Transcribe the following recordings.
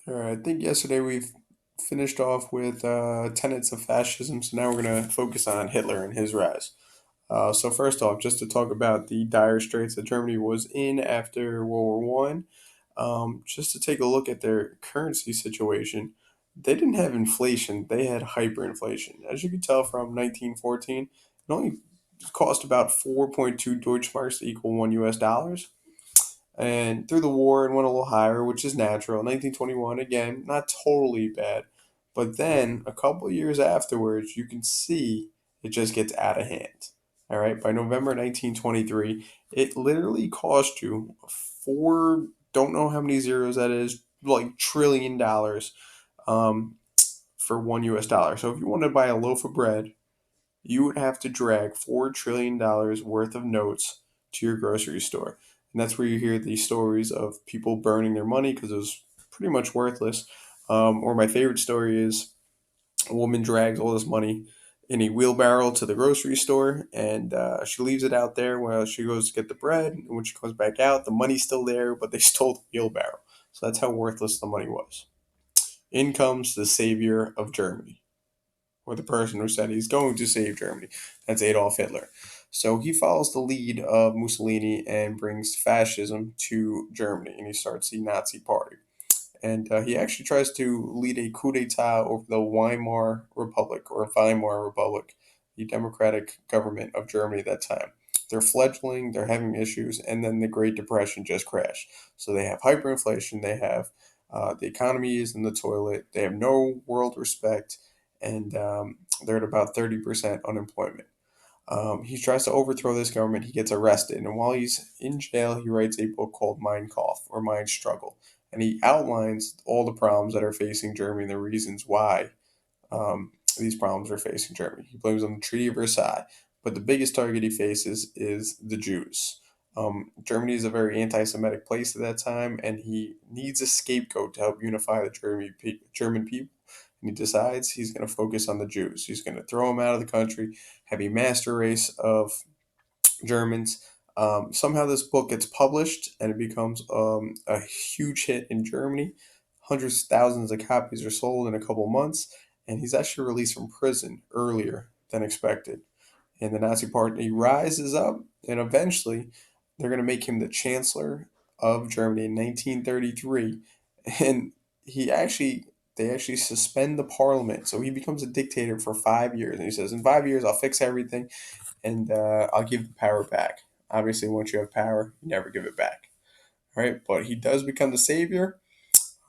All right, I think yesterday we've finished off with tenets of fascism, so now we're going to focus on Hitler and his rise. So first off, just to talk about the dire straits that Germany was in after World War I, just to take a look at their currency situation, they didn't have inflation; they had hyperinflation. As you can tell from 1914, it only cost about 4.2 Deutschmarks to equal $1. And through the war, it went a little higher, which is natural. 1921, again, not totally bad. But then a couple years afterwards, you can see it just gets out of hand. All right, by November 1923, it literally cost you four, don't know how many zeros that is, like $1 trillion um, for $1. So if you wanted to buy a loaf of bread, you would have to drag $4 trillion worth of notes to your grocery store. And that's where you hear these stories of people burning their money because it was pretty much worthless. Or my favorite story is a woman drags all this money in a wheelbarrow to the grocery store and she leaves it out there while she goes to get the bread. And when she comes back out, the money's still there, but they stole the wheelbarrow. So that's how worthless the money was. In comes the savior of Germany, or the person who said he's going to save Germany. That's Adolf Hitler. So he follows the lead of Mussolini and brings fascism to Germany, and he starts the Nazi Party. And he actually tries to lead a coup d'état over the Weimar Republic, the democratic government of Germany at that time. They're fledgling, they're having issues, and then the Great Depression just crashed. So they have hyperinflation, they have the economy is in the toilet, they have no world respect, and they're at about 30% unemployment. He tries to overthrow this government. He gets arrested, and while he's in jail, he writes a book called Mein Kampf or Mein Struggle, and he outlines all the problems that are facing Germany and the reasons why these problems are facing Germany. He blames on the Treaty of Versailles, but the biggest target he faces is the Jews. Germany is a very anti-Semitic place at that time, and he needs a scapegoat to help unify the German people. And he decides he's going to focus on the Jews. He's going to throw them out of the country, have a master race of Germans. Somehow this book gets published and it becomes a huge hit in Germany. Hundreds of thousands of copies are sold in a couple months, and he's actually released from prison earlier than expected. And the Nazi Party rises up, and eventually they're going to make him the Chancellor of Germany in 1933. And they actually suspend the parliament, so he becomes a dictator for 5 years. And he says, "In 5 years, I'll fix everything, and I'll give the power back." Obviously, once you have power, you never give it back. All right, but he does become the savior.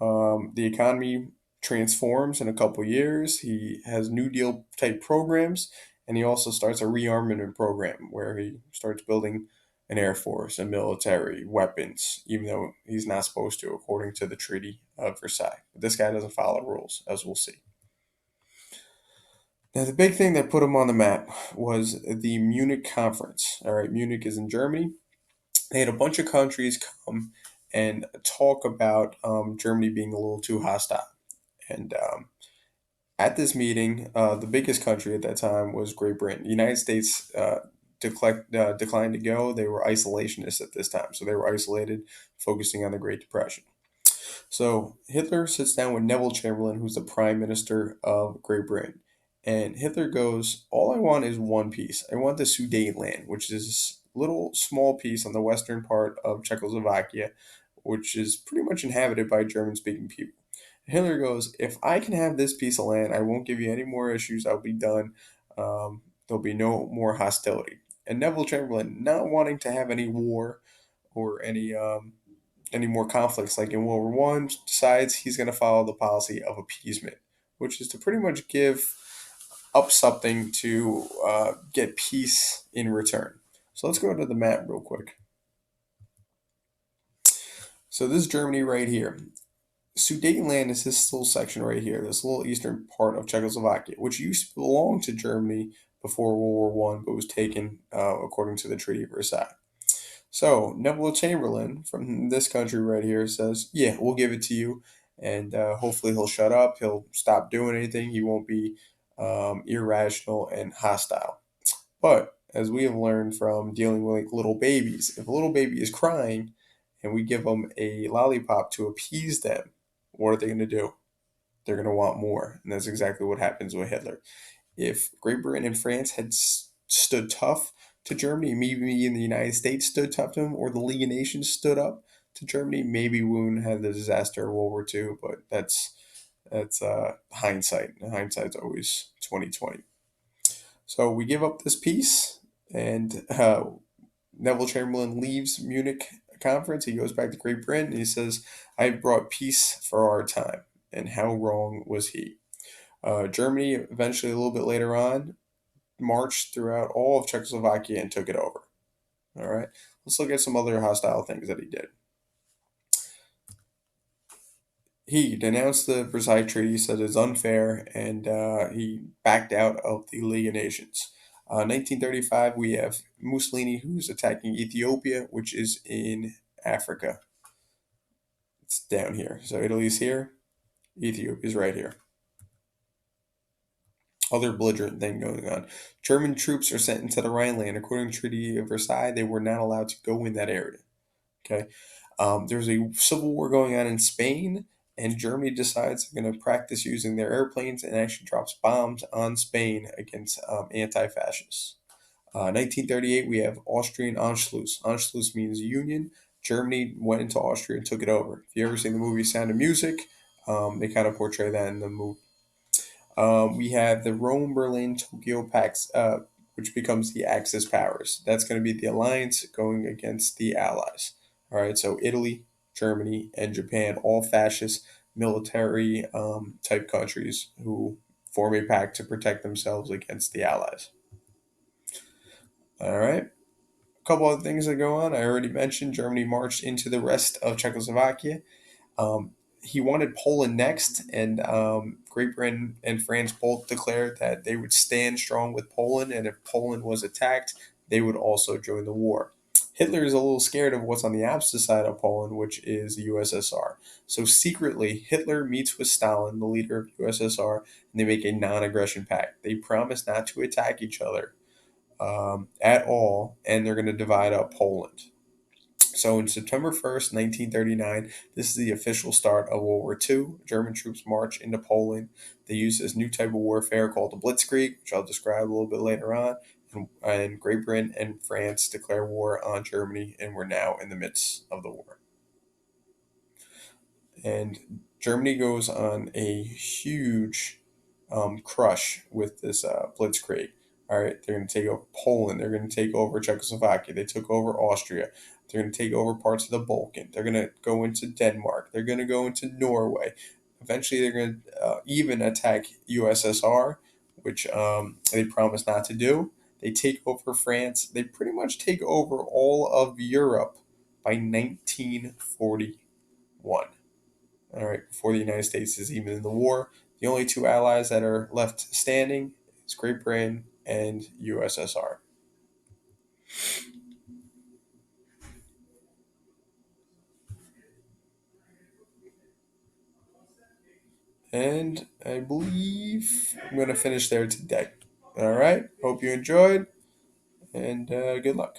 The economy transforms in a couple years. He has New Deal type programs, and he also starts a rearmament program where he starts building an air force, a military, weapons, even though he's not supposed to, according to the Treaty of Versailles. But this guy doesn't follow rules, as we'll see. Now, the big thing that put him on the map was the Munich Conference. All right, Munich is in Germany. They had a bunch of countries come and talk about Germany being a little too hostile. And at this meeting, the biggest country at that time was Great Britain. The United States declined to go. They were isolationists at this time, so they were isolated, focusing on the Great Depression. So Hitler sits down with Neville Chamberlain, who's the Prime Minister of Great Britain. And Hitler goes, "All I want is one piece. I want the Sudetenland, which is this little small piece on the western part of Czechoslovakia, which is pretty much inhabited by German speaking people." Hitler goes, "If I can have this piece of land, I won't give you any more issues. I'll be done. There'll be no more hostility." And Neville Chamberlain, not wanting to have any war or any more conflicts like in World War I, decides he's going to follow the policy of appeasement, which is to pretty much give up something to get peace in return. So let's go to the map real quick. So this is Germany right here. Sudetenland is this little section right here, this little eastern part of Czechoslovakia, which used to belong to Germany before World War I, but was taken according to the Treaty of Versailles. So Neville Chamberlain from this country right here says, "Yeah, we'll give it to you, and hopefully he'll shut up. He'll stop doing anything. He won't be irrational and hostile." But as we have learned from dealing with like little babies, if a little baby is crying and we give them a lollipop to appease them, what are they going to do? They're going to want more. And that's exactly what happens with Hitler. If Great Britain and France had stood tough to Germany, maybe in the United States stood tough to them, or the League of Nations stood up to Germany, maybe we wouldn't have the disaster of World War II. But that's hindsight. Hindsight's always 2020. So we give up this peace, and Neville Chamberlain leaves Munich conference. He goes back to Great Britain, and he says, "I brought peace for our time." And how wrong was he? Germany eventually, a little bit later on, marched throughout all of Czechoslovakia and took it over. All right, let's look at some other hostile things that he did. He denounced the Versailles Treaty, said it's unfair, and he backed out of the League of Nations. 1935, we have Mussolini, who's attacking Ethiopia, which is in Africa. It's down here. So Italy's here, Ethiopia's right here. Other belligerent thing going on. German troops are sent into the Rhineland. According to the Treaty of Versailles, they were not allowed to go in that area. Okay. There's a civil war going on in Spain, and Germany decides they're going to practice using their airplanes and actually drops bombs on Spain against anti fascists. 1938, we have Austrian Anschluss. Anschluss means union. Germany went into Austria and took it over. If you ever seen the movie Sound of Music, they kind of portray that in the movie. We have the Rome, Berlin, Tokyo Pax, which becomes the Axis powers. That's going to be the alliance going against the Allies. All right, so Italy, Germany, and Japan, all fascist military type countries who form a pact to protect themselves against the Allies. All right. A couple other things that go on. I already mentioned Germany marched into the rest of Czechoslovakia. Um, he wanted Poland next, and Great Britain and France both declared that they would stand strong with Poland, and if Poland was attacked, they would also join the war. Hitler is a little scared of what's on the opposite side of Poland, which is the USSR. So secretly, Hitler meets with Stalin, the leader of USSR, and they make a non-aggression pact. They promise not to attack each other at all, and they're going to divide up Poland. So on September 1st, 1939, this is the official start of World War II. German troops march into Poland. They use this new type of warfare called the Blitzkrieg, which I'll describe a little bit later on. And Great Britain and France declare war on Germany, and we're now in the midst of the war. And Germany goes on a huge crush with this Blitzkrieg. All right, they're going to take over Poland. They're going to take over Czechoslovakia. They took over Austria. They're going to take over parts of the Balkan. They're going to go into Denmark. They're going to go into Norway. Eventually, they're going to even attack USSR, which they promised not to do. They take over France. They pretty much take over all of Europe by 1941. All right, before the United States is even in the war. The only two allies that are left standing is Great Britain and USSR. And I believe I'm going to finish there today. All right, hope you enjoyed, and good luck.